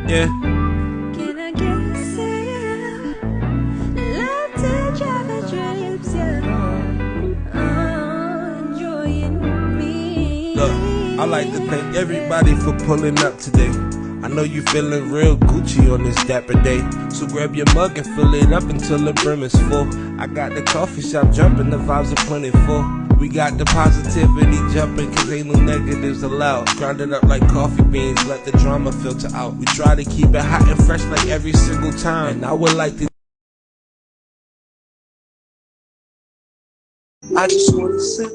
Yeah. Can I get a sip? Latte Java Drips, yeah. Enjoying me. Look, I like to thank everybody for pulling up today. I know you feeling real Gucci on this dapper day. So grab your mug and fill it up until the brim is full. I got the coffee shop jumping, the vibes are plentiful. We got the positivity jumping, cause ain't no negatives allowed. Ground it up like coffee beans, let the drama filter out. We try to keep it hot and fresh like every single time. And I would like to I just wanna sip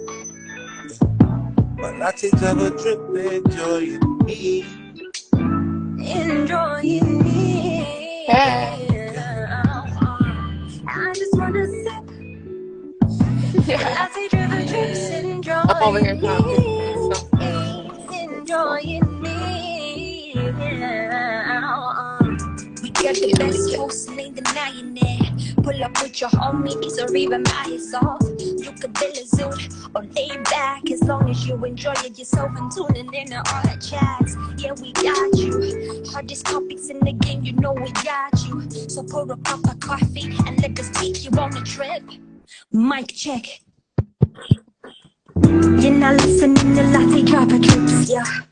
my latte Java drip, enjoying me. Enjoying me. I just wanna sip. Latte Java Drips, I'm over here enjoying talking. me. Enjoying me. We got the best host, ain't denying it. Pull up with your homies or even by yourself. You could build a zoo or lay back as long as you enjoy it yourself and tuning in to all the chats. Yeah, we got you. Hardest topics in the game, you know we got you. So pour a cup of coffee and let us take you on a trip. Mic check. You're not listening to Latte Java Drips, yeah.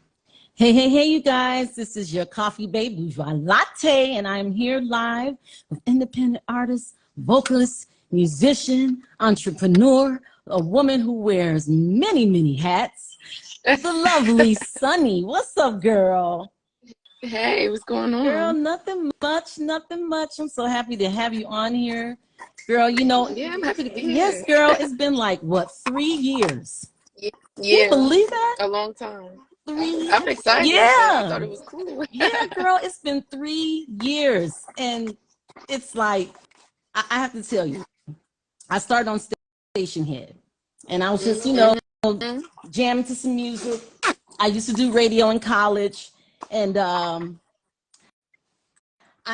Hey, you guys, this is your coffee babe, Bourgeois Latte, and I'm here live with independent artist, vocalist, musician, entrepreneur, a woman who wears many hats, the lovely Sunny. What's up, girl? Hey, what's going on? Girl, nothing much. I'm so happy to have you on here. Girl, you know. Yeah, I'm happy to be here. Yes, girl, it's been like, what, 3 years? Yeah. Can you believe that? A long time. 3 years? I'm excited. Yeah. I thought it was cool. Yeah, girl, it's been 3 years. And it's like, I have to tell you, I started on Station Head. And I was just, you know, jamming to some music. I used to do radio in college. And I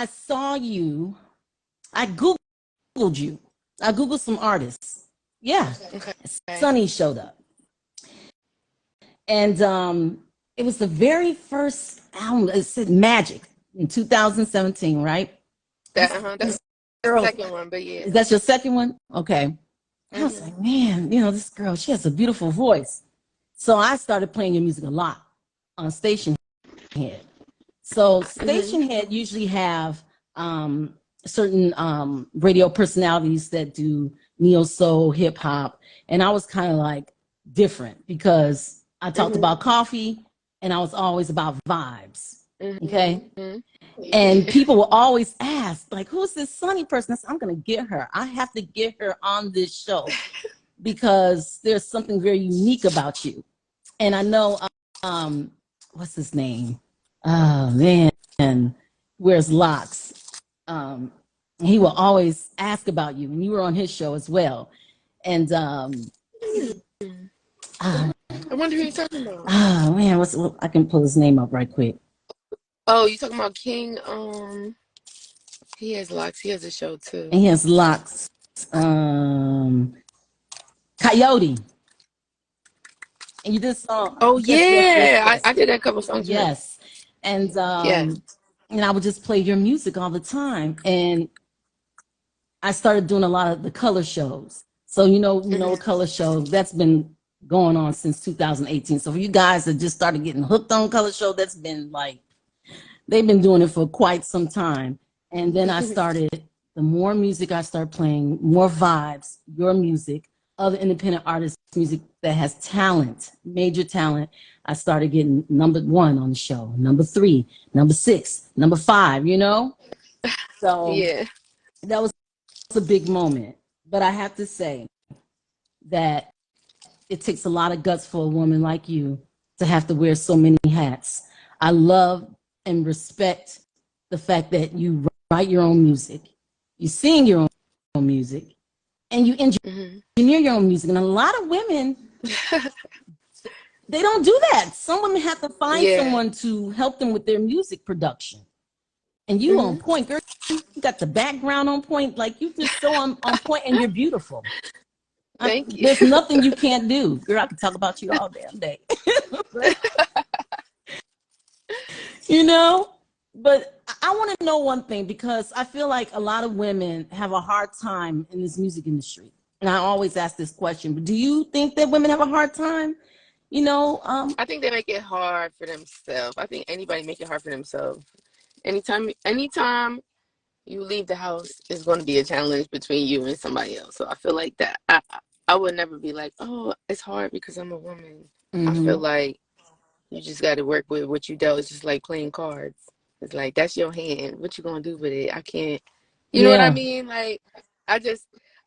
saw you. I Googled you. I Googled some artists. Yeah. Okay. Sunny showed up. And it was the very first album. It said Magic in 2017, right? That's the second one, but yeah. That's your second one? Okay. I was like, man, you know, this girl, she has a beautiful voice. So I started playing your music a lot on Station Head. So Station Head usually have certain radio personalities that do neo soul, hip hop, and I was kind of like different because I talked about coffee, and I was always about vibes. Okay, and people will always ask, like, "Who's this Sunny person?" I said, "I'm gonna get her. I have to get her on this show because there's something very unique about you." And I know, what's his name? Oh man, wears locks. He will always ask about you, and you were on his show as well. And I wonder who you're talking about. oh man, I can pull his name up right quick. Oh, you talking about King? He has locks. He has a show too. And he has locks. Coyote. And you did a song. Oh yeah, I did a couple songs. Yes. And and I would just play your music all the time. And I started doing a lot of the color shows. So you know, a color show that's been going on since 2018. So for you guys that just started getting hooked on color show, that's been like, they've been doing it for quite some time. And then I started, the more music I start playing, more vibes, your music, other independent artists' music that has talent, major talent. I started getting number 1 on the show, number 3, number 6, number 5, you know? So yeah, that was a big moment. But I have to say that it takes a lot of guts for a woman like you to have to wear so many hats. I love and respect the fact that you write your own music, you sing your own music, and you engineer your own music. And a lot of women, they don't do that. Some women have to find someone to help them with their music production. And you on point, girl. You got the background on point. Like, you just so on point, and you're beautiful. Thank you. There's nothing you can't do. Girl, I can talk about you all damn day. You know? But I want to know one thing, because I feel like a lot of women have a hard time in this music industry. And I always ask this question, but do you think that women have a hard time? I think they make it hard for themselves. I think anybody make it hard for themselves. Anytime you leave the house, it's going to be a challenge between you and somebody else. So I feel like that I would never be like, oh, it's hard because I'm a woman. I feel like you just got to work with what you dealt. It's just like playing cards. It's like, that's your hand. What you going to do with it? I can't, you know what I mean? Like, I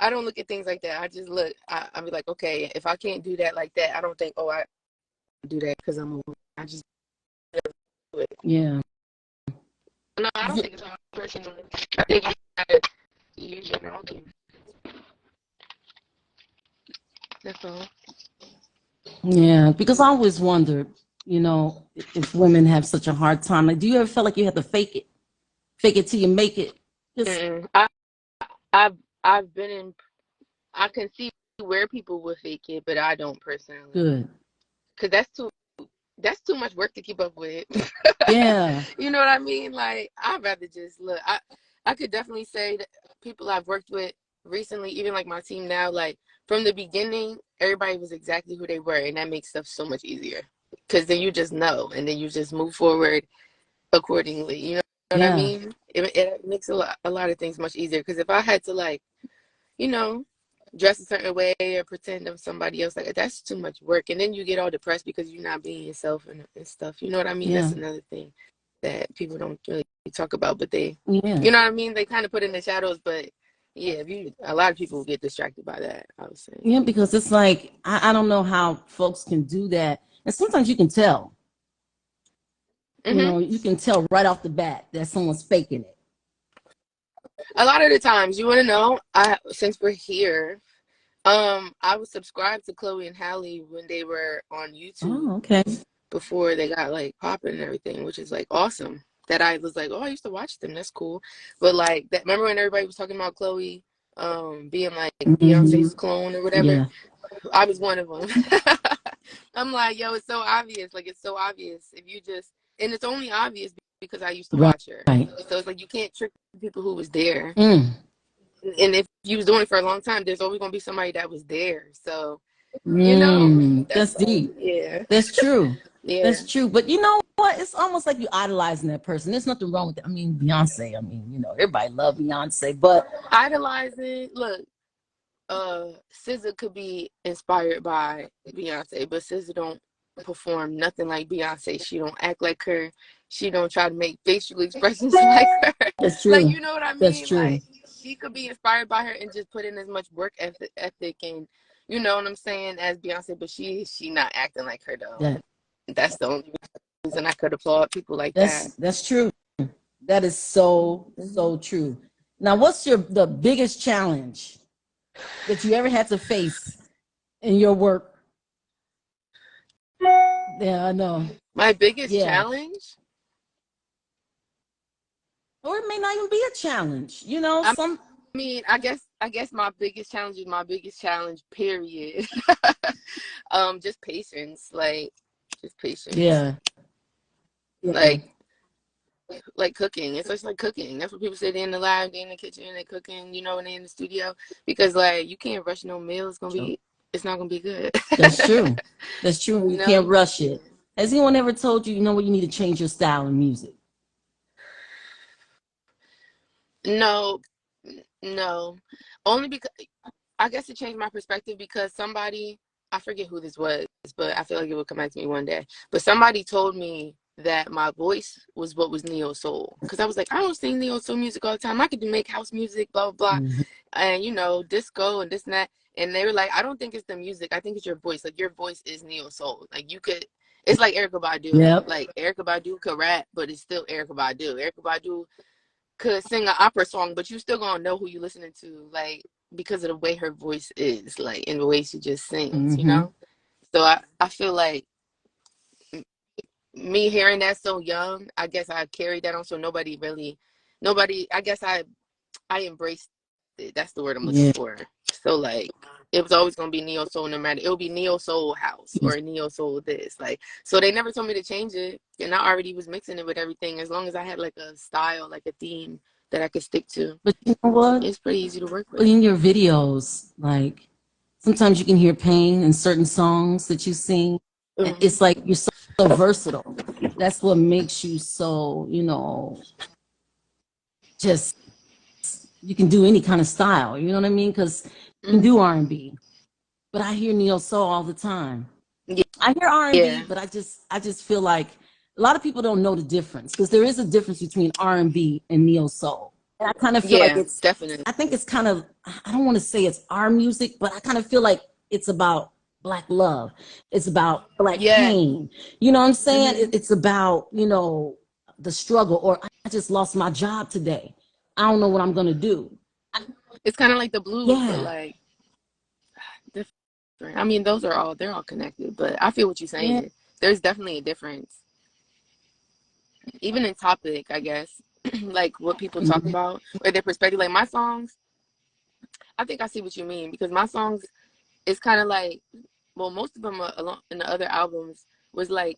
don't look at things like that. I just look, I be like, okay, if I can't do that like that, I don't think, oh, I do that because I'm a woman. I just do it. Yeah. No, I don't think it's hard personally. I think you gotta use your mouth. That's all. Yeah, because I always wondered, if women have such a hard time. Like, do you ever feel like you have to fake it till you make it? I've been in. I can see where people would fake it, but I don't personally. Good. Because that's too much work to keep up with. Yeah. You know what I mean? Like, I'd rather just look. I could definitely say that people I've worked with recently, even like my team now, like from the beginning, everybody was exactly who they were, and that makes stuff so much easier. Because then you just know, and then you just move forward accordingly. You know what I mean? It makes a lot of things much easier. Because if I had to, like, dress a certain way or pretend I'm somebody else, like, that's too much work. And then you get all depressed because you're not being yourself and stuff. You know what I mean? That's another thing that people don't really talk about, but they, you know what I mean? They kind of put in the shadows, but yeah, a lot of people get distracted by that, I would say. Yeah, because it's like, I don't know how folks can do that. And sometimes you can tell. You can tell right off the bat that someone's faking it. A lot of the times, you want to know, since we're here, I was subscribed to Chloe and Halle when they were on YouTube. Oh, okay. Before they got like popping and everything, which is like awesome. That I was like, oh, I used to watch them. That's cool. But like that, remember when everybody was talking about Chloe being like Beyonce's clone or whatever? Yeah. I was one of them. I'm like, yo, it's so obvious. Like, it's so obvious. If you just, and it's only obvious because I used to watch her. Right. So it's like, you can't trick people who was there. And if you was doing it for a long time, there's always going to be somebody that was there. So, that's deep. Yeah. That's true. Yeah. That's true. But you know what? It's almost like you idolizing that person. There's nothing wrong with it. I mean, Beyonce, everybody love Beyonce, but idolizing, look, SZA could be inspired by Beyonce, but SZA don't perform nothing like Beyonce. She don't act like her. She don't try to make facial expressions like her. That's true. Like, you know what I mean? That's true. Like, she could be inspired by her and just put in as much work ethic and, you know what I'm saying, as Beyonce, but she not acting like her though. That's the only reason I could applaud people like that. That's true. That is so true. Now, what's the biggest challenge that you ever had to face in your work? Yeah, I know. My biggest challenge? Or it may not even be a challenge. I mean, I guess my biggest challenge is my biggest challenge, period. Just patience. Like, just patience. Yeah. Like cooking. It's just like cooking. That's what people say. They're in the lab, they're in the kitchen, they're cooking, when they're in the studio. Because like, you can't rush no meal. It's not gonna be good. That's true. That's true. You can't rush it. Has anyone ever told you, what, you need to change your style in music? No. Only because I guess it changed my perspective because somebody, I forget who this was, but I feel like it will come back to me one day. But somebody told me that my voice was what was neo soul, because I was like, I don't sing neo soul music all the time. I could make house music, blah blah blah, and disco and this and that. And they were like, I don't think it's the music. I think it's your voice. Like, your voice is neo soul. Like, you could. It's like Erykah Badu. Yep. Like, Erykah Badu could rap, but it's still Erykah Badu. Erykah Badu could sing an opera song, but you still gonna know who you listening to, like, because of the way her voice is, like, and the way she just sings, So I feel like me hearing that so young, I guess I carried that on, so nobody, I guess I embraced it. That's the word I'm looking for. So, like, it was always gonna be neo soul no matter. It would be neo soul house or neo soul this. Like, so they never told me to change it, and I already was mixing it with everything. As long as I had like a style, like a theme that I could stick to. But you know what? It's pretty easy to work with. In your videos, like sometimes you can hear pain in certain songs that you sing. And it's like you're so versatile. That's what makes you so, you know, just you can do any kind of style. You know what I mean? Because you can do R&B, but I hear neo soul all the time. Yeah. I hear R&B, but I just feel like a lot of people don't know the difference, because there is a difference between R&B and neo soul. And I kind of feel like it's definitely. I think it's kind of, I don't want to say it's our music, but I kind of feel like it's about Black love. It's about Black pain. You know what I'm saying? It's about, you know, the struggle, or I just lost my job today. I don't know what I'm gonna do. It's kind of like the blues, but like different. I mean, they're all connected, but I feel what you're saying. There's definitely a difference, even in topic, I guess, like what people talk about or their perspective. Like my songs, I think I see what you mean, because my songs, it's kind of like, well, most of them along in the other albums was like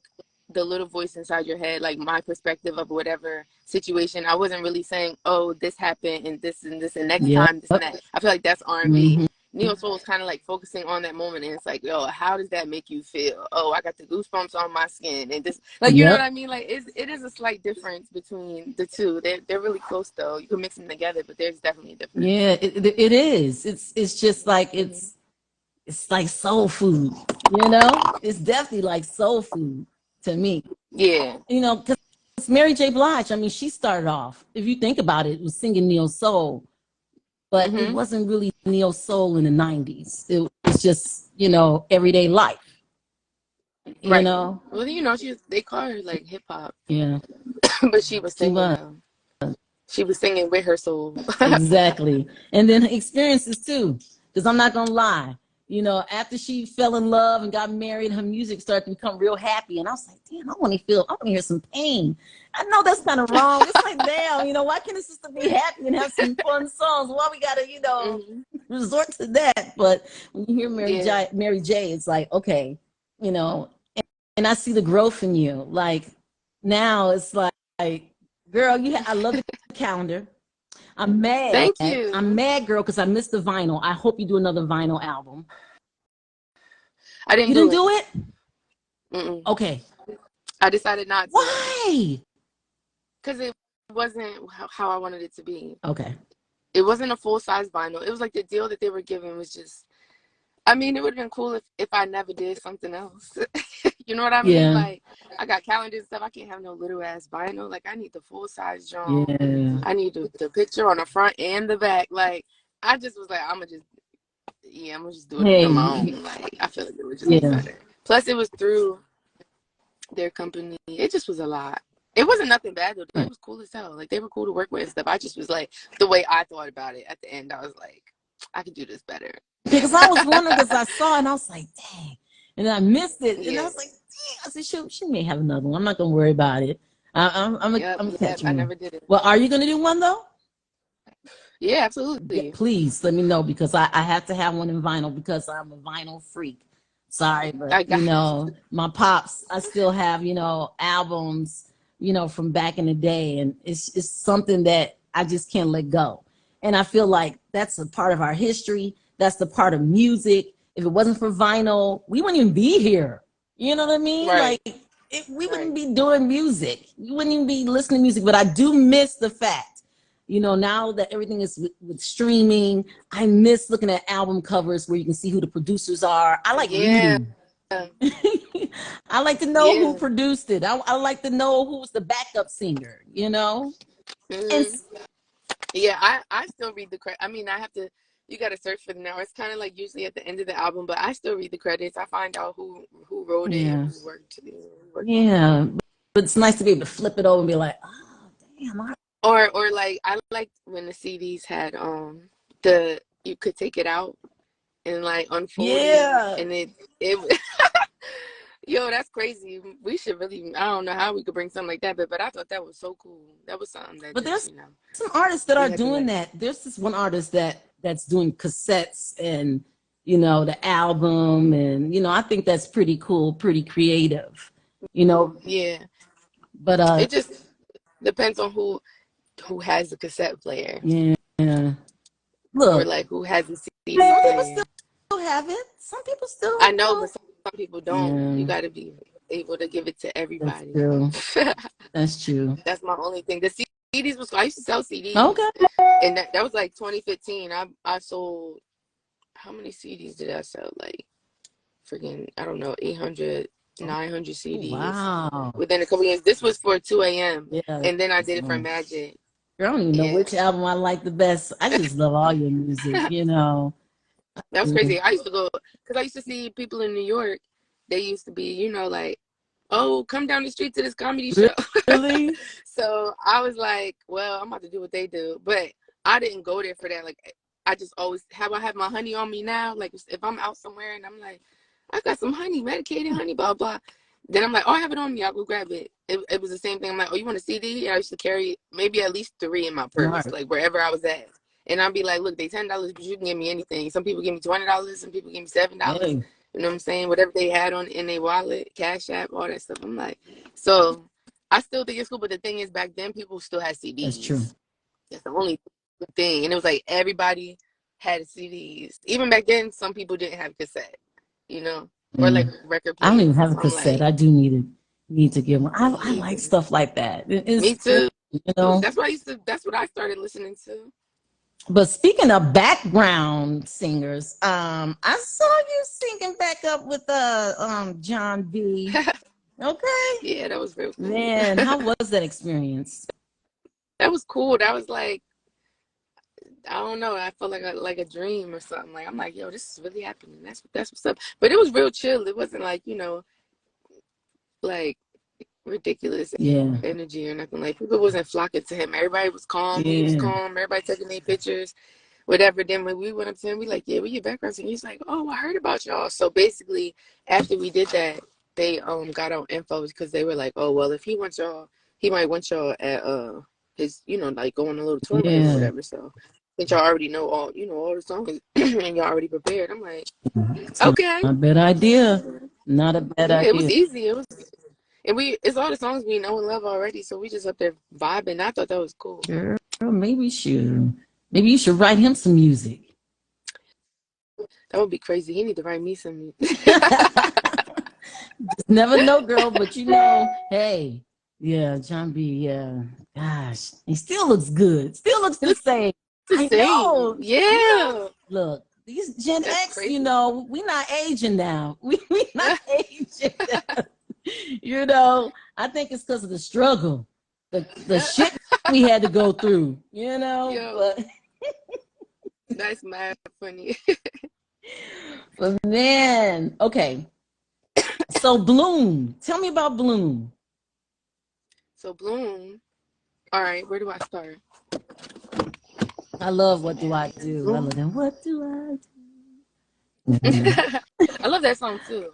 the little voice inside your head, like my perspective of whatever situation. I wasn't really saying, oh, this happened and this and this and next time this and that. I feel like that's R&B. Neo soul is kind of like focusing on that moment, and it's like, yo, how does that make you feel? Oh, I got the goosebumps on my skin, and this, like, you know what I mean? Like, it is a slight difference between the two. They're really close though. You can mix them together, but there's definitely a difference. Yeah, it is. It's just like it's like soul food. You know, it's definitely like soul food to me. Yeah, you know, because Mary J. Blige, I mean, she started off, if you think about it, was singing neo soul, but it wasn't really neo soul in the 90s. It was just, you know, everyday life. You know? Well, you know, they call her like hip hop. Yeah. But she was singing. She was singing with her soul. Exactly. And then experiences too, because I'm not gonna lie. You know, after she fell in love and got married, her music started to become real happy. And I was like, damn, I want to hear some pain. I know that's kind of wrong. It's like, damn, you know, why can't a sister be happy and have some fun songs? Why we got to, you know, resort to that? But when you hear Mary J, it's like, okay, you know, and I see the growth in you. Like now it's like girl, I love the calendar. I'm mad. Thank you. I'm mad, girl, because I missed the vinyl. I hope you do another vinyl album. I didn't. You didn't do it? Okay. I decided not to. Why? Because it wasn't how I wanted it to be. Okay. It wasn't a full-size vinyl. It was like the deal that they were giving was just, I mean, it would have been cool if I never did something else. You know what I mean? Yeah. Like, I got calendars and stuff. I can't have no little ass vinyl. Like, I need the full-size drum. Yeah. I need the picture on the front and the back. Like, I just was like, I'm gonna just do it on my own. Like, I feel like it would just be better. Plus, it was through their company. It just was a lot. It wasn't nothing bad though. It was cool as hell. Like, they were cool to work with and stuff. I just was like, the way I thought about it at the end, I was like, I could do this better. Because I was wondering, because I saw it and I was like, dang. And I missed it. And I was like, dang. I said, she may have another one. I'm not gonna worry about it. I'm gonna catch one. I never did it. Well, are you gonna do one though? Yeah, absolutely. Yeah, please let me know, because I have to have one in vinyl, because I'm a vinyl freak. Sorry, but you know, my pops, I still have, you know, albums, you know, from back in the day, and it's something that I just can't let go. And I feel like that's a part of our history. That's the part of music. If it wasn't for vinyl, we wouldn't even be here. You know what I mean? Right. Like, we wouldn't be doing music. You wouldn't even be listening to music. But I do miss the fact, you know, now that everything is with streaming, I miss looking at album covers where you can see who the producers are. I like reading. I like to know who produced it. I like to know who was the backup singer, you know? And yeah, I still read the credits. I mean, you got to search for them now. It's kind of like usually at the end of the album, but I still read the credits. I find out who wrote it, who worked. Yeah, but it's nice to be able to flip it over and be like, oh, damn. Or like, I liked when the CDs had you could take it out and like unfold it, and it yo, that's crazy. We should really, I don't know how we could bring something like that, but I thought that was so cool. That was something that. But there's some artists that are doing that. There's this one artist that's doing cassettes and the album, and I think that's pretty cool, pretty creative. Yeah. But It just depends on who has the cassette player. yeah. Or Look, like who has the CD some people player. still have it. Some people still, I know, but some people don't. You Yeah, got to be able to give it to that's everybody. true. That's true. That's my only thing. The CDs was, I used to sell CDs, Okay. and that was like 2015. I sold, how many CDs did I sell? Like freaking, I don't know, 800, 900 CDs. Wow. Within a couple years. This was for 2 a.m. Yeah. And then I did it for Magic. I don't even know which album I like the best. I just love all your music, That was crazy. I used to go, because I used to see people in New York. They used to be, like, oh, come down the street to this comedy show. Really? So I was like, well, I'm about to do what they do. But I didn't go there for that. Like, I just always I have my honey on me now. Like, if I'm out somewhere and I'm like, I got some honey, medicated honey, blah, blah. Then I'm like, oh, I have it on me. I'll go grab it. It was the same thing. I'm like, oh, you want a CD? I used to carry maybe at least 3 in my purse, like wherever I was at. And I'd be like, look, they $10, but you can give me anything. Some people give me $20. Some people give me $7. Hey. You know what I'm saying? Whatever they had on in their wallet, Cash App, all that stuff. I'm like, so I still think it's cool. But the thing is, back then, people still had CDs. That's true. That's the only thing. And it was like everybody had CDs. Even back then, some people didn't have cassette, or like record players. I don't even have a cassette. I do need to get one. I like stuff like that. Me too. That's what I started listening to. But speaking of background singers, I saw you singing back up with John B. Okay. Yeah, that was real cool. Man, how was that experience? That was cool. That was like, I don't know. I felt like a dream or something. Like, I'm like, yo, this is really happening. That's what's up. But it was real chill. It wasn't like, like ridiculous energy or nothing. Like, people wasn't flocking to him. Everybody was calm. He was calm. Everybody taking their pictures, whatever. Then when we went up to him, we like, yeah, we your background singer. He's like, oh, I heard about y'all. So basically, after we did that, they got our info because they were like, oh, well, if he wants y'all, he might want y'all at his, like going a little tour or whatever. So since y'all already know all the songs and y'all already prepared, I'm like, okay, not a bad idea. Not a bad idea. It was easy. And it's all the songs we know and love already, so we just up there vibing. I thought that was cool. Girl, maybe you should write him some music. That would be crazy. He need to write me some music. Just never know, girl, but hey, yeah, John B, yeah. Gosh, he still looks good. Still looks the same. I know. Yeah. Look, these Gen X, crazy. We not aging now. We not aging now. I think it's because of the struggle, the shit we had to go through, Yo, but that's mad funny. But man, okay. So Bloom, tell me about Bloom. So Bloom, all right, where do I start? I love What Do I Do. I love them. What do I do? I love that song too.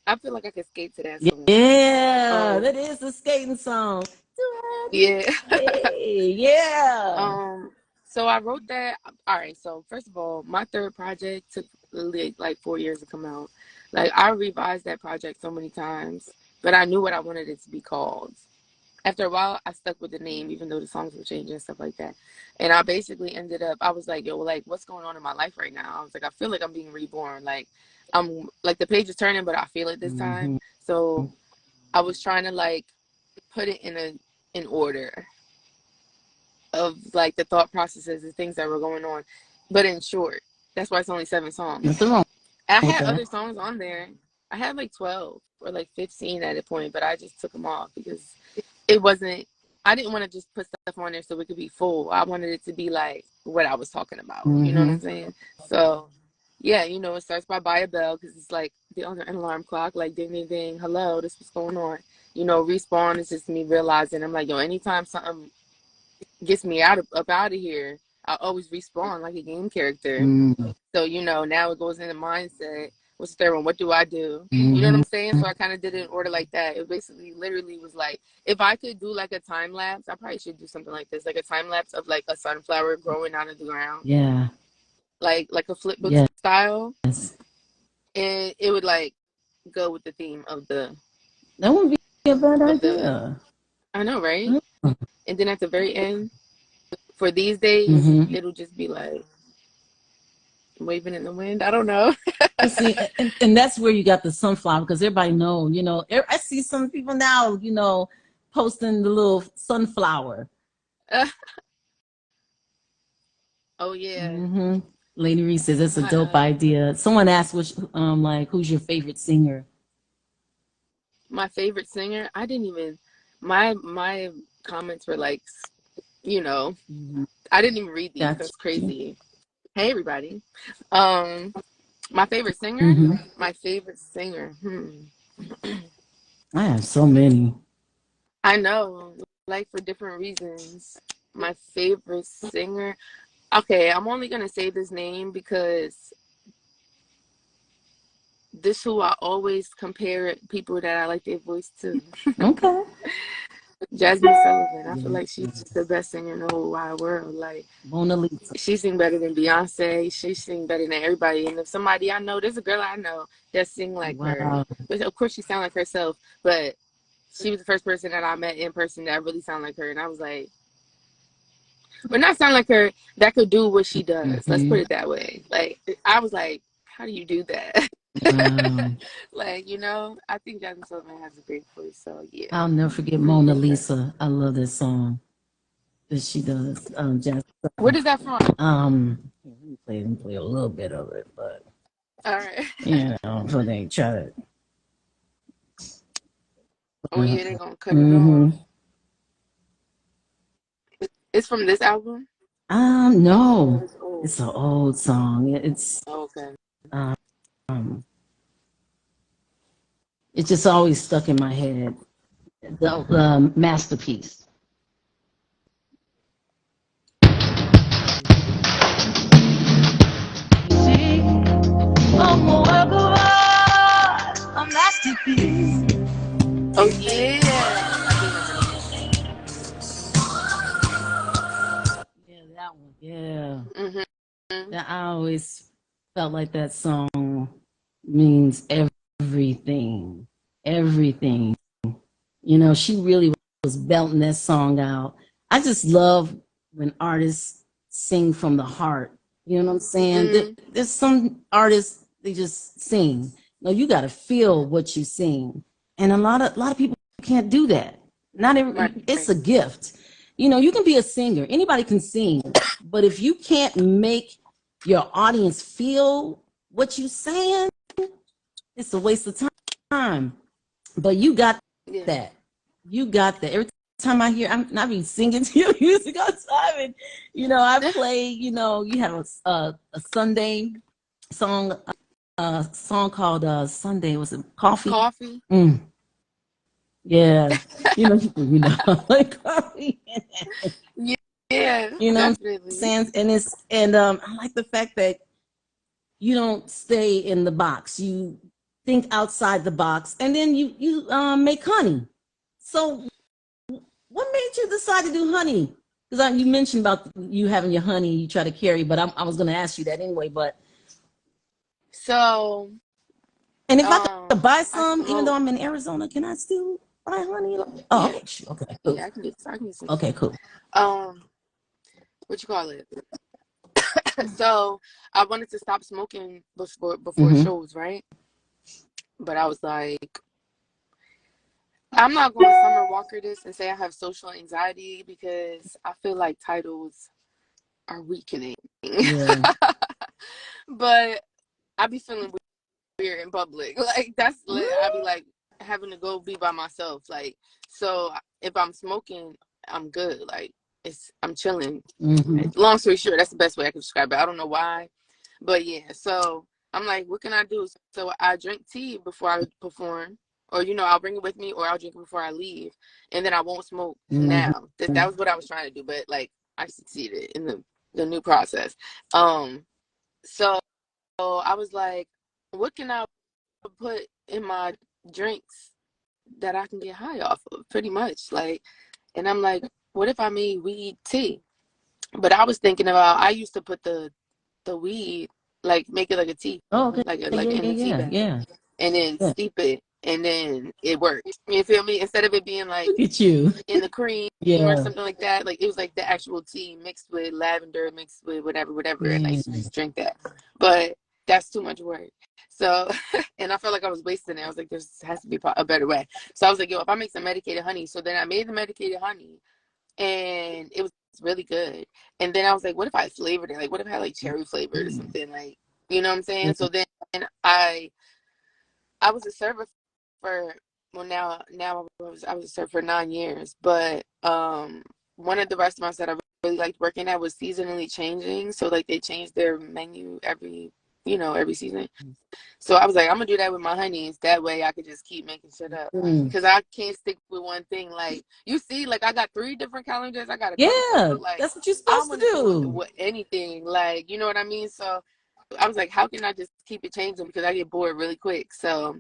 I feel like I could skate to that song. Yeah, that is a skating song. Yeah. Yeah. So I wrote that. All right. So first of all, my third project took like 4 years to come out. Like, I revised that project so many times, but I knew what I wanted it to be called. After a while, I stuck with the name, even though the songs were changing and stuff like that. And I basically ended up, I was like, yo, like, what's going on in my life right now? I was like, I feel like I'm being reborn. Like, I'm like, the page is turning, but I feel it this time. So I was trying to like put it in order of like the thought processes and things that were going on, but in short. That's why it's only 7 songs. Nothing wrong. I had other songs on there. I had like 12 or like 15 at a point, but I just took them off because it wasn't, I didn't want to just put stuff on there so it could be full. I wanted it to be like what I was talking about. You know what I'm saying? So yeah, it starts by a bell because it's like the alarm clock, like ding, ding, ding, hello, this is what's going on. Respawn is just me realizing, I'm like, yo, anytime something gets me up out of here, I always respawn like a game character. So, now it goes into mindset. What's the third one? What do I do? You know what I'm saying? So I kind of did it in order like that. It basically literally was like, if I could do like a time lapse, I probably should do something like this, like a time lapse of like a sunflower growing out of the ground. Yeah. like a flip book Yes. style, and it would like go with the theme of the That wouldn't be a bad idea. I know, right? Mm-hmm. And then at the very end, for these days, Mm-hmm. it'll just be like waving in the wind. I don't know. See, and that's where you got the sunflower, because everybody know, you know, I see some people now, you know, posting the little sunflower. Oh yeah. Mm-hmm. Lady Reese says that's a dope idea. Someone asked which, like, who's your favorite singer? My favorite singer, I didn't even my comments were like, you know, I didn't even read these. Gotcha. That's crazy. Hey everybody. My favorite singer? My favorite singer. I have so many. I know, like for different reasons. My favorite singer. Okay, I'm only gonna say this name because this who I always compare people that I like their voice to. Okay. Jasmine Sullivan. I feel like she's the best singer in the whole wide world. Like Mona Lisa. she sing better than Beyonce. She sing better than everybody. And if somebody I know, there's a girl I know that sing like her. But of course she sound like herself. But she was the first person that I met in person that really sound like her. And I was like, but not sound like her, that could do what she does. Let's put it that way. Like I was like, how do you do that? Like, you know, I think Jasmine Sullivan has a great voice. So yeah. I'll never forget Mona Lisa. I love this song that she does. Jasmine. What is that from? Let me play a little bit of it, but all right. You know, so they try to. Oh yeah, they're gonna cut it off. It's from this album? No. It's an old song. It's okay. It just always stuck in my head. The masterpiece. See, I'm a work of art, a masterpiece. Oh yeah. Yeah, that one. Yeah. I always felt like that song means everything. Everything. You know, she really was belting that song out. I just love when artists sing from the heart. You know what I'm saying? There's some artists, they just sing. No, you got to feel what you sing. And a lot of people can't do that. Not every, it's a gift. You know, you can be a singer. Anybody can sing. But if you can't make your audience feel what you're saying, it's a waste of time. But you got that. You got that. Every time I hear, I be singing to your music all the time. And, you know, I play, you know, you have a Sunday song, song called Sunday. Was it Coffee? Coffee? Yeah. you know, like coffee. Yeah. You know definitely. what I'm saying? And I like the fact that you don't stay in the box. You think outside the box, and then you make honey. So what made you decide to do honey? Because you mentioned about you having your honey you try to carry, but I was going to ask you that anyway. But so, and if I could buy some, even though I'm in Arizona, can I still buy honey? Oh, yeah. Okay, cool. Yeah, I can get some. Okay, cool. What you call it? So I wanted to stop smoking before shows, right? But I was like, I'm not going to Summer Walker this and say I have social anxiety because I feel like titles are weakening. Yeah. But I be feeling weird in public. Like that's I be like having to go be by myself. Like so if I'm smoking, I'm good. Like I'm chilling. Long story short, that's the best way I can describe it. I don't know why, but yeah. So I'm like, what can I do? So I drink tea before I perform, or you know, I'll bring it with me, or I'll drink it before I leave, and then I won't smoke. Now that was what I was trying to do, but like I succeeded in the new process. So I was like, what can I put in my drinks that I can get high off of? Pretty much, like, and I'm like, what if I made weed tea? But I was thinking about, I used to put the the weed, like make it like a tea, Oh, okay. like Yeah, in yeah, a tea yeah, bag, yeah, and then yeah. steep it, and then it worked. You feel me? Instead of it being like Look at you. in the cream or Yeah. something like that, like it was like the actual tea mixed with lavender, mixed with whatever, and I Yeah. used to just drink that. But that's too much work. So, and I felt like I was wasting it. I was like, there has to be a better way. So I was like, yo, if I make some medicated honey. So then I made the medicated honey, and it was really good. And then I was like, what if I flavored it? Like, what if I had like cherry flavored or something? Like, you know what I'm saying? So then I was a server for, well, now I was a server for 9 years, but one of the restaurants that I really liked working at was seasonally changing. So like they changed their menu every season. So I was like, I'm gonna do that with my honeys. That way I could just keep making shit up. Cause I can't stick with one thing. Like you see, like I got 3 different calendars. I got a couple stuff, Yeah, but like that's what you're I supposed to want to do do. anything. Like you know what I mean? So I was like, how can I just keep it changing? Because I get bored really quick. So,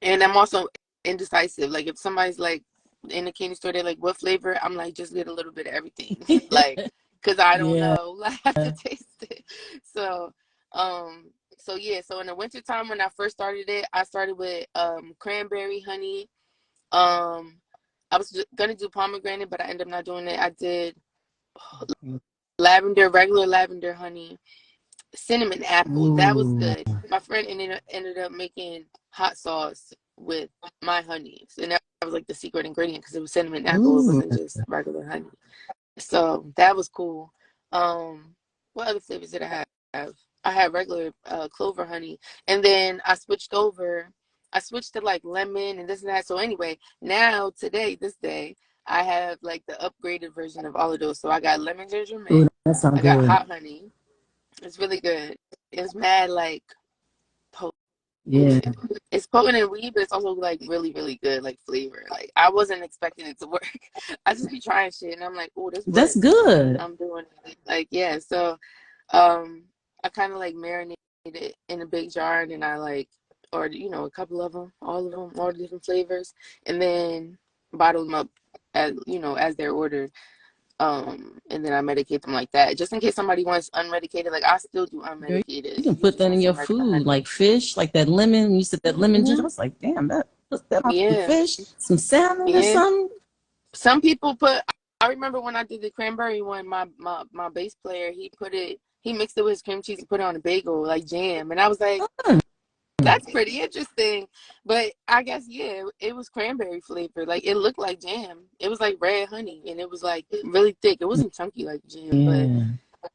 and I'm also indecisive. Like if somebody's like in the candy store, they're like, what flavor? I'm like, just get a little bit of everything. Like, cause I don't Yeah. know. Like I have to taste it. So, so yeah, so in the wintertime when I first started it, I started with cranberry honey. I was gonna do pomegranate, but I ended up not doing it. I did regular lavender honey, cinnamon apple. That was Ooh. good. My friend ended up making hot sauce with my honeys, and that was like the secret ingredient because it was cinnamon apple. It Ooh. wasn't just regular honey. So that was cool. What other flavors did I have? I had regular clover honey, and then I switched over. I switched to like lemon and this and that. So anyway, now today, this day, I have like the upgraded version of all of those. So I got lemon ginger Ooh, mint. that sounds I got good. hot honey. It's really good. It's mad like Yeah. potent. It's potent and weed, but it's also like really, really good like flavor. Like I wasn't expecting it to work. I just be trying shit and I'm like, oh, this That's works. good. I'm doing it. Like yeah. So I kind of like marinated it in a big jar and then I like, or a couple of them, all of them, all the different flavors, and then bottle them up as they're ordered. And then I medicate them like that, just in case somebody wants unmedicated. Like I still do Girl, you unmedicated. can If you put just that want in your some regular food, honey. like fish, like that lemon. You said that lemon ginger. I Hmm. was like, damn, that put that on some Yeah, fish, some salmon or yeah. something. Some people put. I remember when I did the cranberry one. My bass player, he mixed it with his cream cheese and put it on a bagel like jam, and I was like, Mm. that's pretty interesting. But I guess yeah, it was cranberry flavor. Like it looked like jam. It was like red honey, and it was like really thick. It wasn't chunky like jam, but Yeah.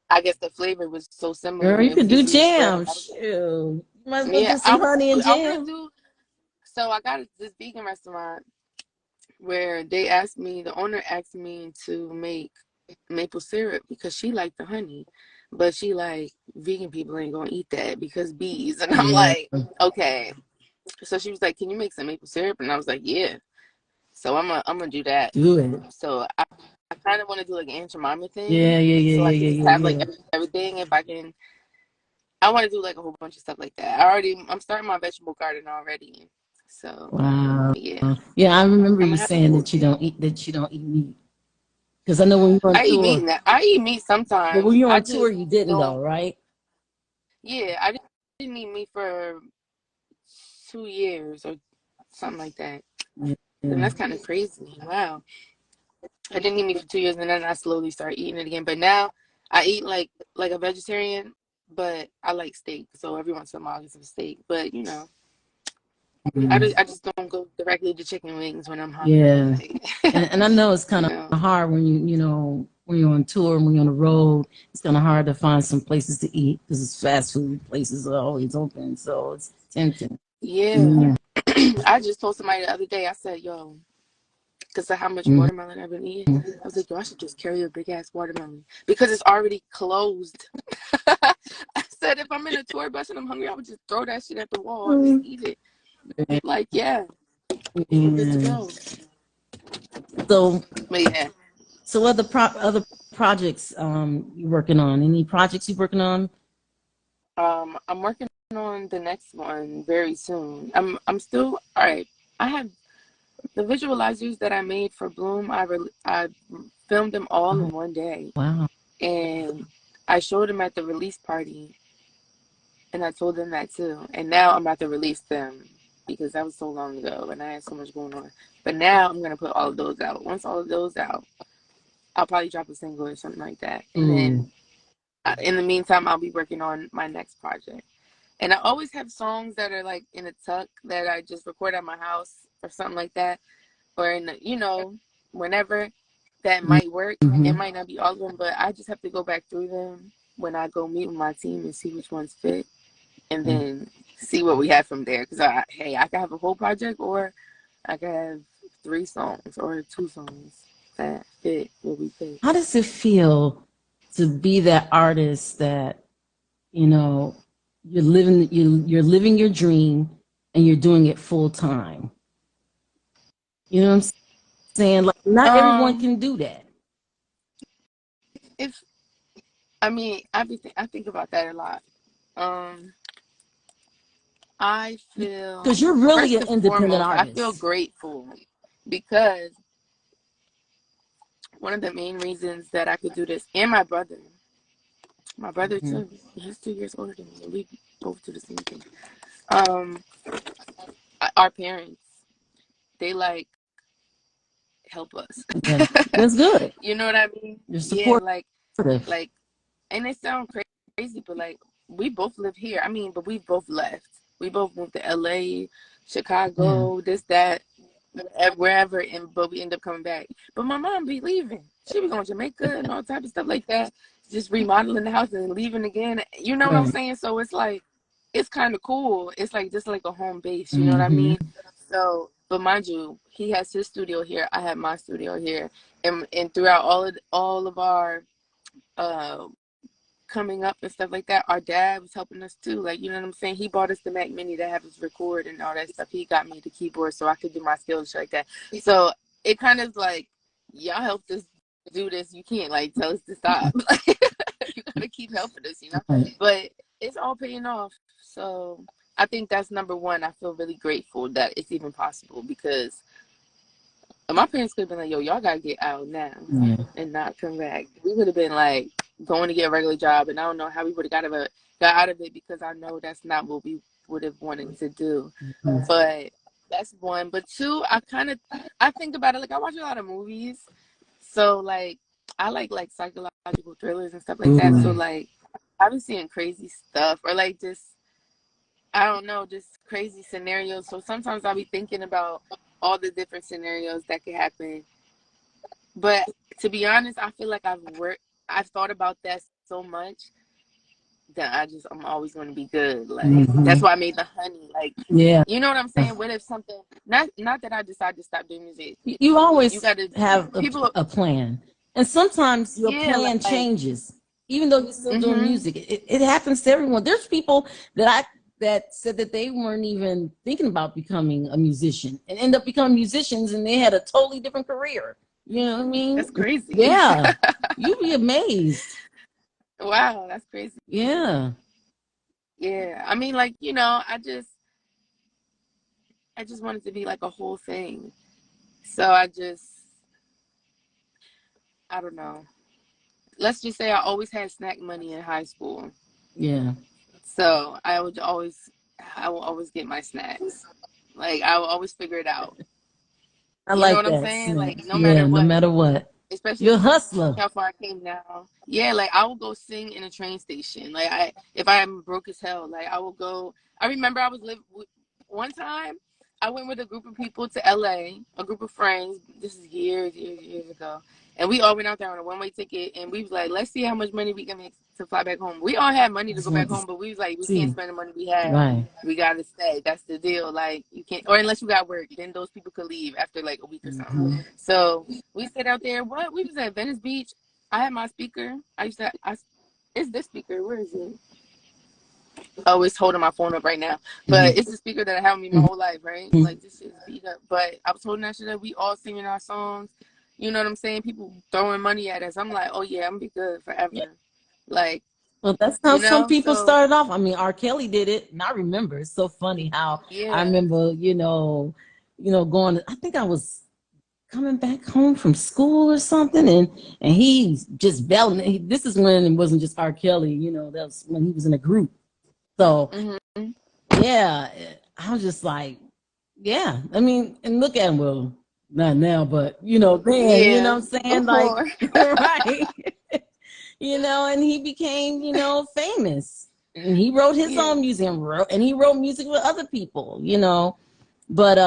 I guess the flavor was so similar. Girl, you It was could do easy to spread. jam. Shoot. You might as well Yeah, do some honey and I want to jam. do. So I got this vegan restaurant where the owner asked me to make maple syrup because she liked the honey, but she like vegan people ain't gonna eat that because bees. And I'm Yeah. like, okay. So she was like, can you make some maple syrup? And I was like, yeah. So I'm gonna do that. Do it. So I kind of want to do like an Aunt Jemima thing, Yeah, yeah, yeah, so I yeah, can just yeah, have yeah, like yeah. everything. If I can, I want to do like a whole bunch of stuff like that. I'm starting my vegetable garden already. So Wow. yeah, Yeah, I remember I'm you gonna have a saying whole that thing. you don't eat meat. Because I know when you were on I eat tour, meat now. I eat meat but when sometimes. you were I on tour, just you didn't though, don't. right? Yeah, I didn't eat meat for 2 years or something like that. Yeah. And that's kind of crazy. Wow. I didn't eat meat for 2 years, and then I slowly started eating it again. But now I eat like a vegetarian, but I like steak. So every once in a while, I get some steak. But Yeah. I just don't go directly to chicken wings when I'm hungry. Yeah. Like, And I know it's kind you of know. hard when when you're on tour, when you're on the road, it's kind of hard to find some places to eat because it's fast food places are always open. So it's tempting. Yeah. Yeah. I just told somebody the other day, I said, yo, because of how much Mhm. watermelon I've been eating, I was like, yo, I should just carry a big ass watermelon because it's already closed. I said, if I'm in a tour bus and I'm hungry, I would just throw that shit at the wall and just eat it. Like, yeah, we're good to Yeah. go. So, But yeah, so other projects you working on? Any projects you working on? I'm working on the next one very soon. I'm still all right. I have the visualizers that I made for Bloom. I filmed them all Oh, in one day, wow. and I showed them at the release party. And I told them that too. And now I'm about to release them because that was so long ago and I had so much going on. But now I'm gonna put all of those out. Once all of those out, I'll probably drop a single or something like that. And then in the meantime, I'll be working on my next project. And I always have songs that are like in a tuck that I just record at my house or something like that. Or in the, you know, whenever that might work. It might not be all of them, but I just have to go back through them when I go meet with my team and see which ones fit. And then see what we have from there. Because, hey, I can have a whole project or I can have 3 songs or 2 songs that fit what we pick. How does it feel to be that artist that, you know, you're living your dream and you're doing it full time? You know what I'm saying? Like, not everyone can do that. I think about that a lot. I feel, because you're really an independent artist. I feel grateful because one of the main reasons that I could do this, and my brother too, he's 2 years older than me, and we both do the same thing. Our parents, they like help us. Yeah, that's good. You know what I mean? You're supportive. Yeah, like, and it sounds crazy, but like we both live here. I mean, but we both left. We both moved to LA, Chicago, this, that, wherever, but we end up coming back. But my mom be leaving. She be going to Jamaica and all type of stuff like that. Just remodeling the house and leaving again. You know what I'm saying? So it's like, it's kind of cool. It's like just like a home base. You know what I mean? So, but mind you, he has his studio here. I have my studio here. And throughout all of our coming up and stuff like that, our dad was helping us too. Like, you know what I'm saying? He bought us the Mac Mini to have us record and all that stuff. He got me the keyboard so I could do my skills like that. So it kind of like, y'all helped us do this. You can't like tell us to stop. You gotta keep helping us, you know? But it's all paying off. So I think that's number one. I feel really grateful that it's even possible because my parents could have been like, yo, y'all gotta get out now and not come back. We would have been like going to get a regular job, and I don't know how we would have got out of it because I know that's not what we would have wanted to do. But that's one. But two, I think about it, like I watch a lot of movies. So like I like psychological thrillers and stuff like that. So like I've been seeing crazy stuff or like just, I don't know, just crazy scenarios. So sometimes I'll be thinking about all the different scenarios that could happen. But to be honest, I feel like I've thought about that so much that I'm always going to be good. Like that's why I made the honey. Like, you know what I'm saying? What if something, not that I decide to stop doing music. You always gotta have a plan. And sometimes your plan changes. Even though you're still doing music, it happens to everyone. There's people that said that they weren't even thinking about becoming a musician and end up becoming musicians, and they had a totally different career. You know what I mean? That's crazy. Yeah. You'd be amazed. Wow, that's crazy. Yeah. Yeah. I mean, like, you know, I just wanted to be like a whole thing. So I don't know. Let's just say I always had snack money in high school. Yeah. So I will always get my snacks. Like I will always figure it out. I like know what that. I'm saying? Like no matter what. Especially you're a hustler. How far I came now. Yeah, like I will go sing in a train station. Like if I am broke as hell, like I will go. I remember I was one time. I went with a group of people to LA, a group of friends. This is years ago. And we all went out there on a one-way ticket, and we was like, let's see how much money we can make to fly back home. We all had money to go back home, but we was like, we can't spend the money we have. Right. We got to stay. That's the deal. Like, you can't, or unless you got work, then those people could leave after like a week or something. So we stayed out there. We was at Venice Beach. I had my speaker. It's this speaker. Where is it? Oh, it's holding my phone up right now. But it's the speaker that I had with me my whole life, right? Like, this shit's beat up. But I was holding that shit up. We all singing our songs. You know what I'm saying? People throwing money at us. I'm like, oh yeah, I'm gonna be good forever. Like, well, that's how some people started off. I mean, R. Kelly did it, and I remember. It's so funny how I remember, going. I think I was coming back home from school or something, and he just belling. This is when it wasn't just R. Kelly. That was when he was in a group, So yeah, I was just like, yeah. I mean, and look at him, well, not now, but you know, then, you know what I'm saying? Like, right. You know, and he became, you know, famous. And he wrote his own music and he wrote music with other people, you know. But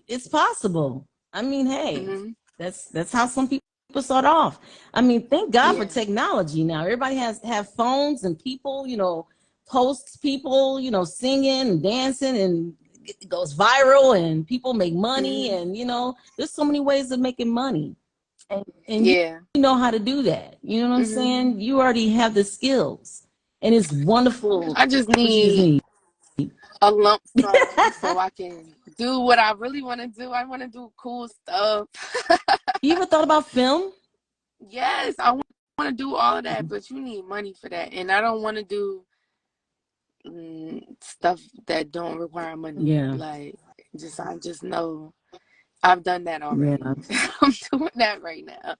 it's possible. I mean, hey, that's how some people start off. I mean, thank God for technology now. Everybody have phones and people, you know, posts people, you know, singing and dancing and it goes viral and people make money and you know, there's so many ways of making money. And you know how to do that. You know what I'm saying? You already have the skills. And it's wonderful. I just need a lump sum so I can do what I really want to do. I want to do cool stuff. You ever thought about film? Yes, I want to do all of that, but you need money for that. And I don't want to do stuff that don't require money. Yeah. Like, I just know I've done that already. Yeah. I'm doing that right now.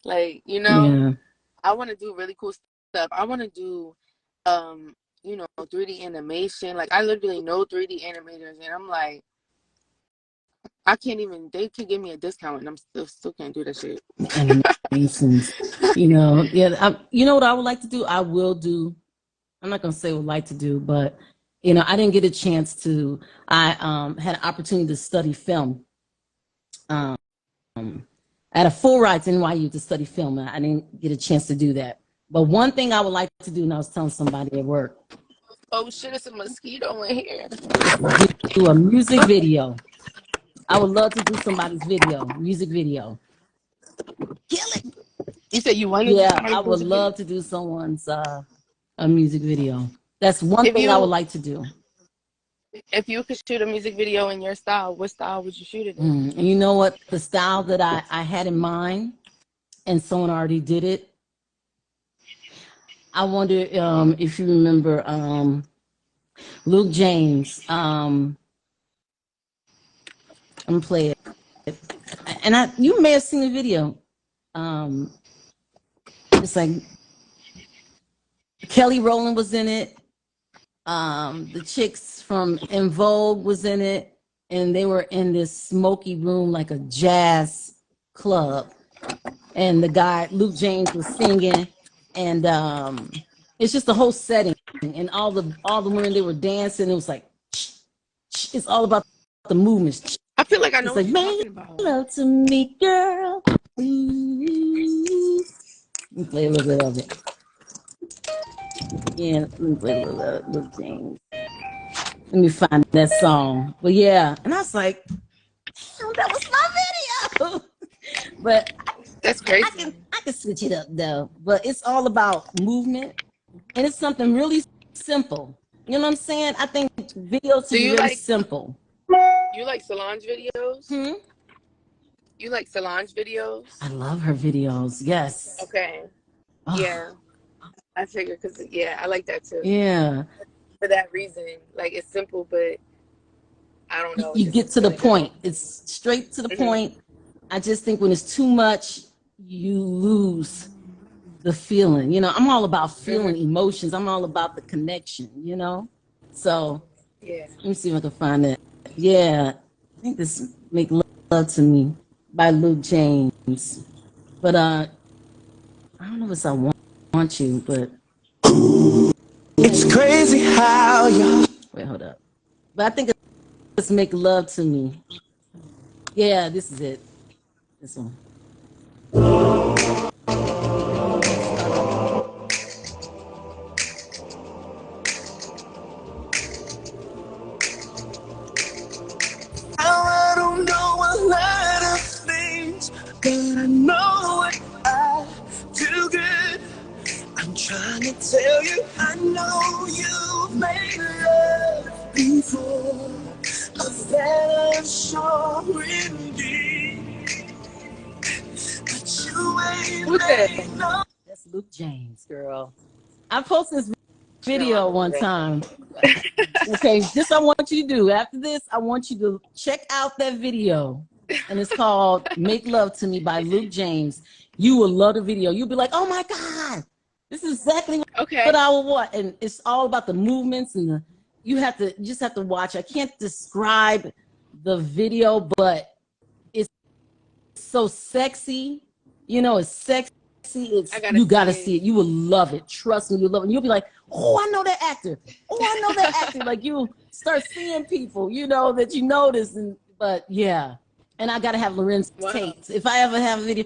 Like, you know, I want to do really cool stuff. I want to do, you know, 3D animation. Like, I literally know 3D animators, and I'm like, I can't even, they could give me a discount, and I'm still can't do that shit. Animations, you know, you know what I would like to do? I will do, I'm not going to say would like to do, but, you know, I didn't get a chance to, I had an opportunity to study film. I had a full ride to NYU to study film, and I didn't get a chance to do that. But one thing I would like to do, and I was telling somebody at work. Oh shit, it's a mosquito in here. Do a music video. I would love to do somebody's music video. Kill it. You said you wanted to do I would love to do someone's a music video. That's one thing I would like to do. If you could shoot a music video in your style, what style would you shoot it in? And you know what? The style that I had in mind, and someone already did it. I wonder if you remember Luke James. I'm gonna play it. And you may have seen the video. It's like Kelly Rowland was in it. The chicks from En Vogue was in it, and they were in this smoky room like a jazz club. And the guy Luke James was singing, and it's just the whole setting, and all the women, they were dancing. It was like it's all about the movements. I feel like I know it's what like, you're talking about. Love to me, girl. Let me play a little bit of it. Yeah, let me play a little of Luke James. Let me find that song. But yeah, and I was like, damn, that was my video. But that's crazy. I can switch it up though. But it's all about movement, and it's something really simple. You know what I'm saying? I think videos should be really simple. You like Solange videos? You like Solange videos? I love her videos. Yes. Okay. Oh. Yeah. I figured because I like that too. Yeah. For that reason, like it's simple, but I don't know. You get to the point. It's straight to the point. I just think when it's too much, you lose the feeling. You know, I'm all about feeling emotions. I'm all about the connection. You know, so let me see if I can find it. Yeah, I think this "Make Love to Me" by Luke James. But I don't know if it's "I Want You," but it's crazy how you. Wait, hold up. But I think it's "Make Love to Me." Yeah, this is it. This one. I don't know a lot of things, but I know what I do good. I'm trying to tell you, I know you've made love before, of that I'm sure indeed. But you ain't made no. That's Luke James, girl. I posted this video one time. Okay, this I want you to do. After this, I want you to check out that video. And it's called "Make Love to Me" by Luke James. You will love the video. You'll be like, oh my God, This is exactly what I would want. And it's all about the movements and you just have to watch. I can't describe the video, but it's so sexy. You know, it's sexy. You gotta see it. You will love it. Trust me, you'll love it. And you'll be like, oh, I know that actor. Oh, I know that actor. Like you start seeing people, you know, that you notice. But yeah. And I gotta have Lorenz tapes. If I ever have a video,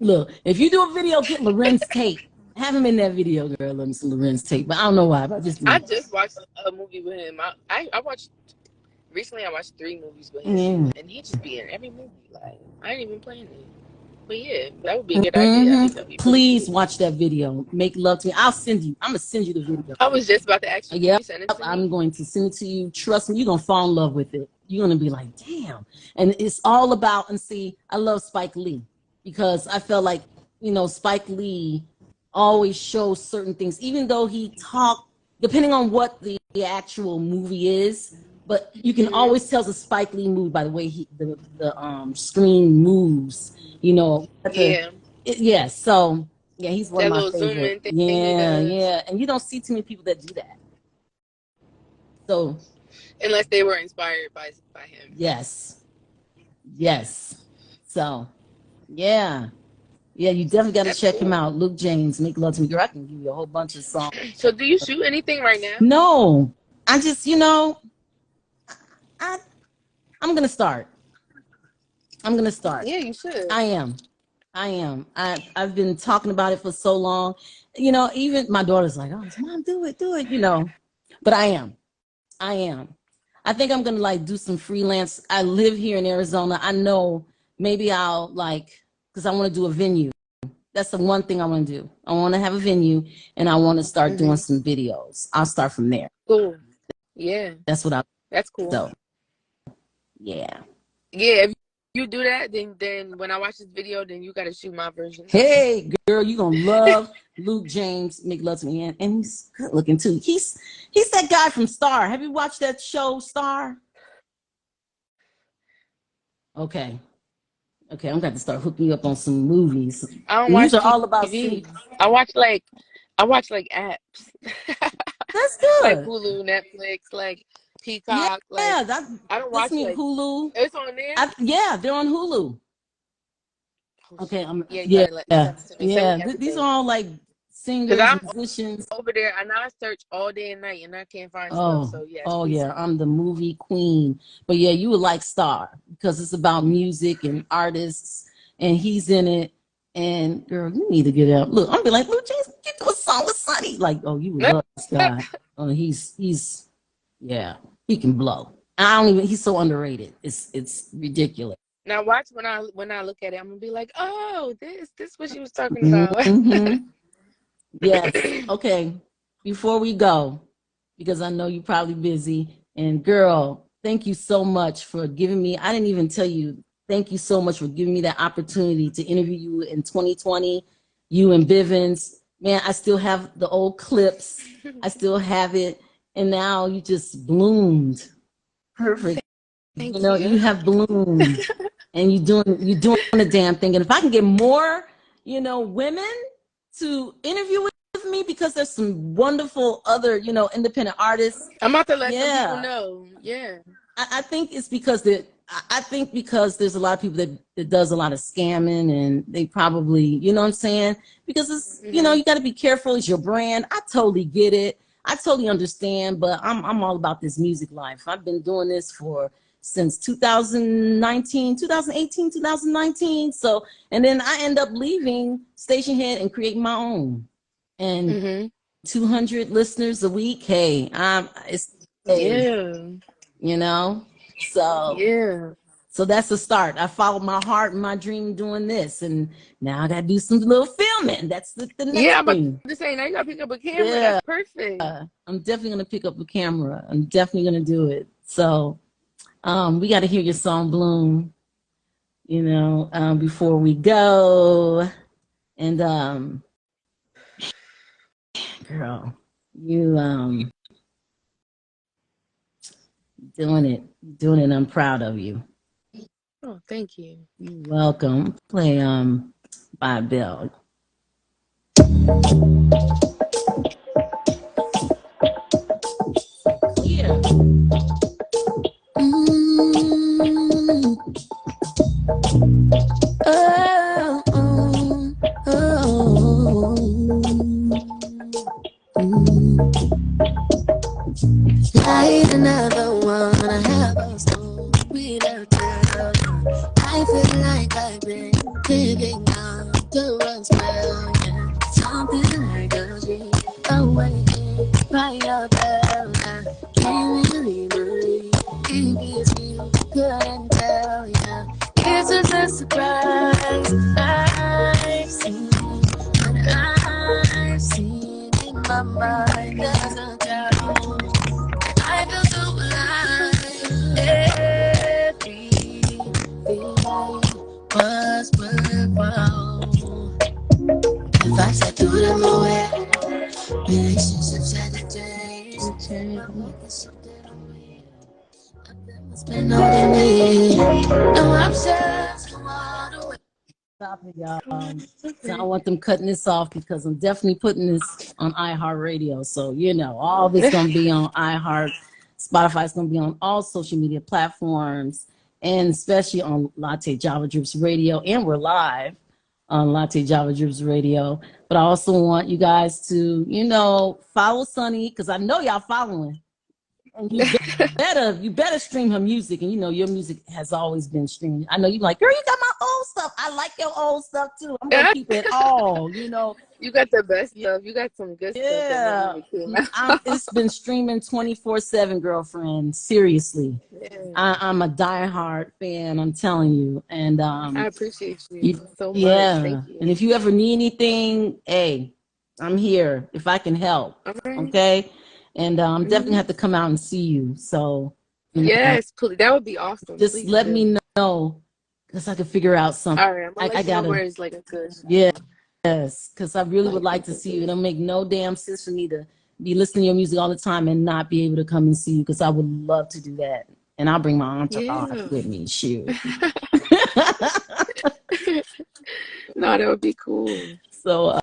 look, if you do a video, get Lorenz tape. Have him in that video, girl. Let me see Lorenz tape. But I don't know why. But I just watched a movie with him. I watched recently. I watched 3 movies with him, and he just be in every movie. Like I ain't even playing it. But yeah, that would be a good idea. I think that'd be Please watch that video. Make love to me. I'm gonna send you the video. I was just about to ask you. Yeah, I'm going to send it to you. Trust me, you're gonna fall in love with it. You're gonna be like, damn. And it's all about. And see, I love Spike Lee because I felt like Spike Lee always shows certain things, even though he talked, depending on what the actual movie is. But you can always tell it's a Spike Lee movie by the way the screen moves. Yeah. So yeah, he's one of my favorite. Yeah, and you don't see too many people that do that. So unless they were inspired by him. Yes. So yeah, you definitely got to check him out. Luke James, Make Love to Me. Girl, I can give you a whole bunch of songs. So do you shoot anything right now? No, I just I'm gonna start. Yeah, you should. I am. I've been talking about it for so long. Even my daughter's like, "Oh, Mom, do it." But I am. I think I'm gonna do some freelance. I live here in Arizona. I know maybe I'll because I want to do a venue. That's the one thing I want to do. I want to have a venue and I want to start doing some videos. I'll start from there. Cool. Yeah. That's cool. So, yeah. Yeah. If you do that, then when I watch this video, then you got to shoot my version. Hey, girl, you gonna love Luke James, Make Love to Me, and he's good looking too. He's that guy from Star. Have you watched that show, Star? Okay, I'm going to start hooking you up on some movies. I don't watch TV. All about TV. I watch apps. That's good. Like Hulu, Netflix, Peacock. Yeah, I don't watch Hulu. It's on there. Yeah, they're on Hulu. Okay, these are all singers, musicians. Over there, and I search all day and night, and I can't find stuff. So yeah, I'm the movie queen. But yeah, you would like Star because it's about music and artists, and he's in it. And girl, you need to get out. Look, I'm gonna be like, Luke James, get to a song with Sonny. Oh, you would love this guy. He's he can blow. He's so underrated. It's ridiculous. Now watch when I look at it, I'm gonna be like, oh, this what she was talking about. Yes. Okay. Before we go, because I know you're probably busy, and girl, thank you so much for giving me. I didn't even tell you. Thank you so much for giving me that opportunity to interview you in 2020. You and Bivens, man, I still have the old clips. I still have it, and now you just bloomed. Perfect. Thank you. You have bloomed, and you're doing a damn thing. And if I can get more, women to interview with me, because there's some wonderful other, independent artists. I'm about to let some people know. Yeah. I think it's because there's a lot of people that does a lot of scamming, and they probably, you know what I'm saying? Because it's, you got to be careful. It's your brand. I totally get it. I totally understand, but I'm all about this music life. I've been doing this since 2018, 2019. So, and then I end up leaving Station Head and creating my own. And 200 listeners a week. Hey, so that's the start. I followed my heart and my dream doing this, and now I gotta do some little filming. That's the next thing. Yeah, I'm just saying, now you gotta pick up a camera. Yeah. That's perfect. I'm definitely gonna pick up a camera. I'm definitely gonna do it. So we got to hear your song Bloom, before we go. And girl, you doing it. I'm proud of you. Oh, thank you. You're welcome. Play by Bill. Yeah. Oh, oh, oh. Light another one. I have a story to tell. I feel like I've been living under a spell. Yeah. Something like a dream awakening by your bell. I can't really believe it is you. Couldn't tell. Yeah. It's just a surprise. I've seen what I've seen in my mind doesn't tell. I feel so alive. Everything was worthwhile. If I said through them away, relationships had to change. It's been holding me. No options. Stop it, y'all. So I want them cutting this off because I'm definitely putting this on iHeartRadio. So, you know, all this going to be on iHeart. Spotify's going to be on all social media platforms and especially on Latte Java Drips Radio. And we're live on Latte Java Drips Radio. But I also want you guys to, you know, follow Sunny because I know y'all following. And you better stream her music, and you know your music has always been streamed. I know you like, girl, you got my old stuff. I like your old stuff too. I'm gonna keep it all, you know. You got the best stuff. You got some good stuff. Yeah, it's been streaming 24/7, girlfriend. Seriously, yeah. I'm a diehard fan. I'm telling you, and I appreciate you so much. Yeah, thank you. And if you ever need anything, hey, I'm here if I can help. Right. Okay. And definitely have to come out and see you. So yes, please. That would be awesome. Just please let me know because I can figure out something. All right, I gotta. Where is like a good. Yes, because I really would like to see you. It'll make no damn sense for me to be listening to your music all the time and not be able to come and see you because I would love to do that. And I'll bring my entourage with me. Shoot. No, that would be cool. So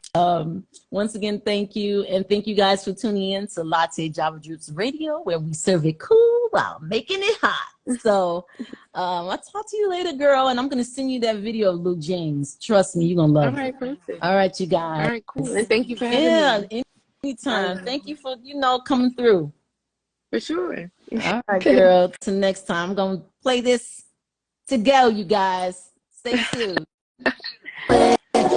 once again, thank you. And thank you guys for tuning in to Latte Java Drips Radio, where we serve it cool while making it hot. So I'll talk to you later, girl. And I'm going to send you that video of Luke James. Trust me, you're going to love it. All right, perfect. All right, you guys. All right, cool. And thank you for having me. Anytime. Thank you for, coming through. For sure. All right, girl. Till next time. I'm going to play this to go, you guys. Stay tuned.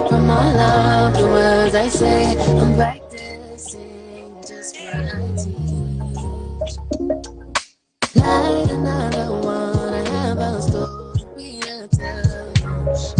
From all of the words I say, I'm practicing just what I teach. Like another one, I have a story to tell.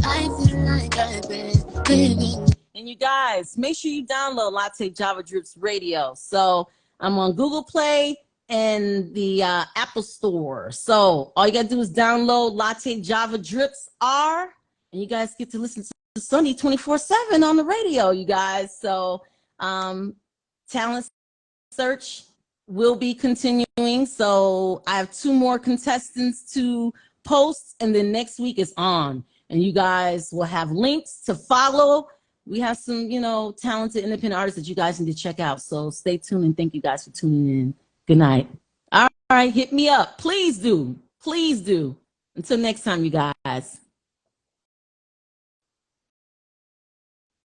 I feel like I've been living. And you guys, make sure you download Latte Java Drips Radio. So I'm on Google Play and the Apple Store. So all you got to do is download Latte Java Drips R, and you guys get to listen to Sunday 24/7 on the radio, you guys. So talent search will be continuing. So I have 2 more contestants to post, and then next week is on. And you guys will have links to follow. We have some, talented independent artists that you guys need to check out. So stay tuned, and thank you guys for tuning in. Good night. All right, hit me up. Please do. Please do. Until next time, you guys.